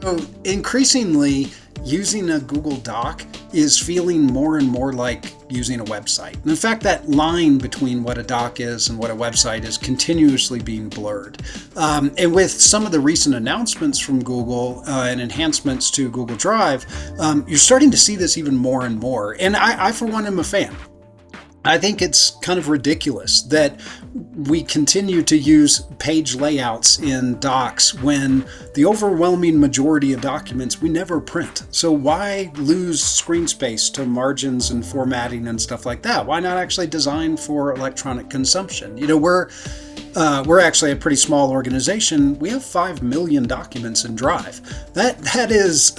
So increasingly, using a Google Doc is feeling more and more like using a website. And in fact, that line between what a doc is and what a website is continuously being blurred. And with some of the recent announcements from Google and enhancements to Google Drive, you're starting to see this even more and more. And I for one, am a fan. I think it's kind of ridiculous that we continue to use page layouts in docs when the overwhelming majority of documents we never print. So why lose screen space to margins and formatting and stuff like that? Why not actually design for electronic consumption? You know, we're actually a pretty small organization. We have 5 million documents in Drive. That is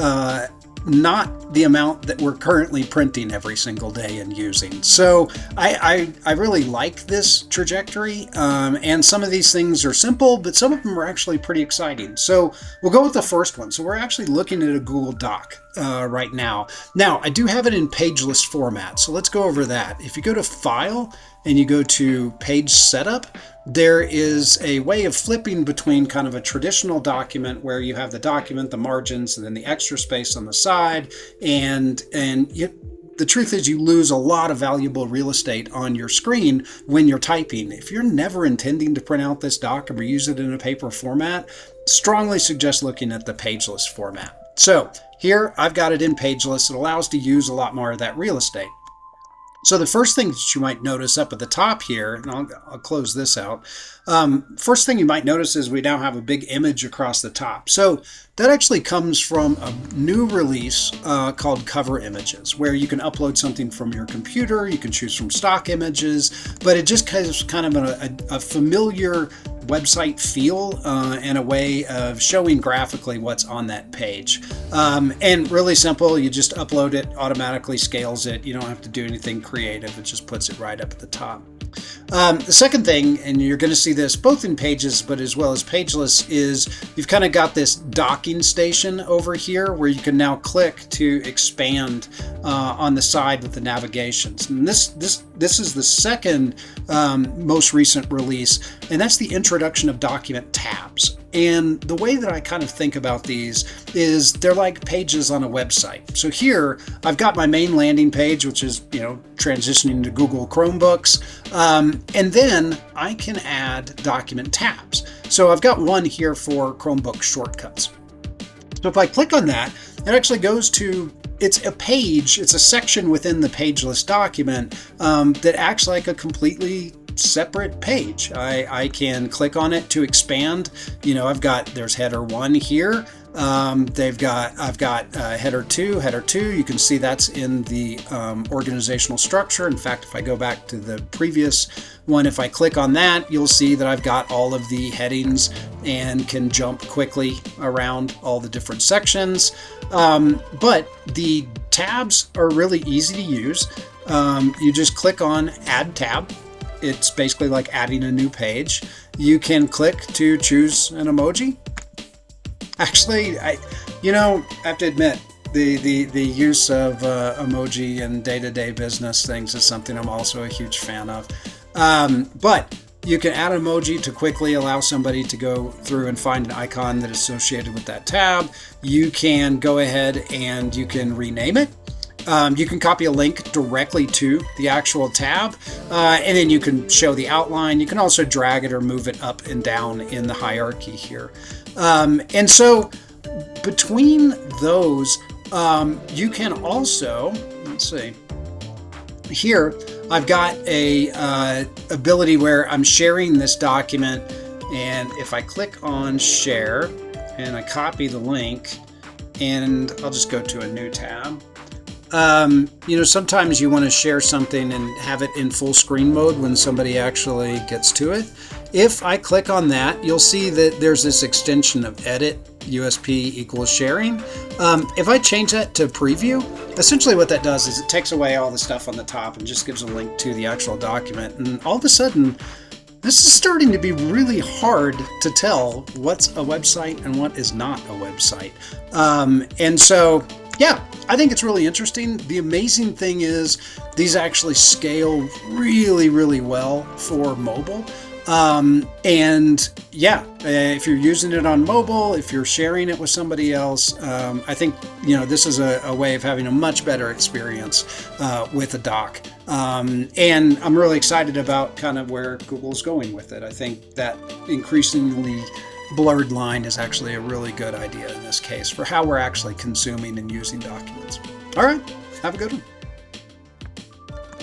not the amount that we're currently printing every single day and using. So I really like this trajectory, and some of these things are simple, but some of them are actually pretty exciting. So we'll go with the first one. So we're actually looking at a Google Doc right now. Now, I do have it in pageless format, so let's go over that. If you go to File and you go to Page Setup, there is a way of flipping between kind of a traditional document where you have the document, the margins, and then the extra space on the side. And the truth is you lose a lot of valuable real estate on your screen when you're typing. If you're never intending to print out this doc or use it in a paper format, strongly suggest looking at the pageless format. So here I've got it in pageless. It allows to use a lot more of that real estate. So the first thing that you might notice up at the top here, and I'll close this out. First thing you might notice is we now have a big image across the top. So that actually comes from a new release called Cover Images, where you can upload something from your computer, you can choose from stock images, but it just has kind of a familiar website feel and a way of showing graphically what's on that page. And really simple, you just upload it, automatically scales it. You don't have to do anything creative. It just puts it right up at the top. The second thing, and you're going to see this both in Pages but as well as Pageless, is you've kind of got this docking station over here where you can now click to expand on the side with the navigations. And this is the second most recent release, and that's the introduction of document tabs. And the way that I kind of think about these is they're like pages on a website. So here I've got my main landing page, which is, transitioning to Google Chromebooks. And then I can add document tabs. So I've got one here for Chromebook shortcuts. So if I click on that, it actually goes to, it's a page, it's a section within the pageless document that acts like a completely separate page. I can click on it to expand. There's header 1 here. I've got header 2. You can see that's in the organizational structure. In fact, if I go back to the previous one, if I click on that, you'll see that I've got all of the headings and can jump quickly around all the different sections. But the tabs are really easy to use. You just click on Add Tab. It's basically like adding a new page. You can click to choose an emoji. Actually, I have to admit, the use of emoji in day-to-day business things is something I'm also a huge fan of. But you can add an emoji to quickly allow somebody to go through and find an icon that is associated with that tab. You can go ahead and you can rename it. You can copy a link directly to the actual tab, and then you can show the outline. You can also drag it or move it up and down in the hierarchy here. And so between those, you can also, let's see, here I've got a ability where I'm sharing this document, and if I click on share and I copy the link, and I'll just go to a new tab. Sometimes you want to share something and have it in full screen mode when somebody actually gets to it. If I click on that, you'll see that there's this extension of edit USP equals sharing. If I change that to preview, essentially what that does is it takes away all the stuff on the top and just gives a link to the actual document. And all of a sudden, this is starting to be really hard to tell what's a website and what is not a website. And so, yeah, I think it's really interesting. The amazing thing is these actually scale really, really well for mobile. And yeah, if you're using it on mobile, if you're sharing it with somebody else, I think this is a way of having a much better experience with a dock. And I'm really excited about kind of where Google's going with it. I think that increasingly blurred line is actually a really good idea in this case for how we're actually consuming and using documents. All right, have a good one.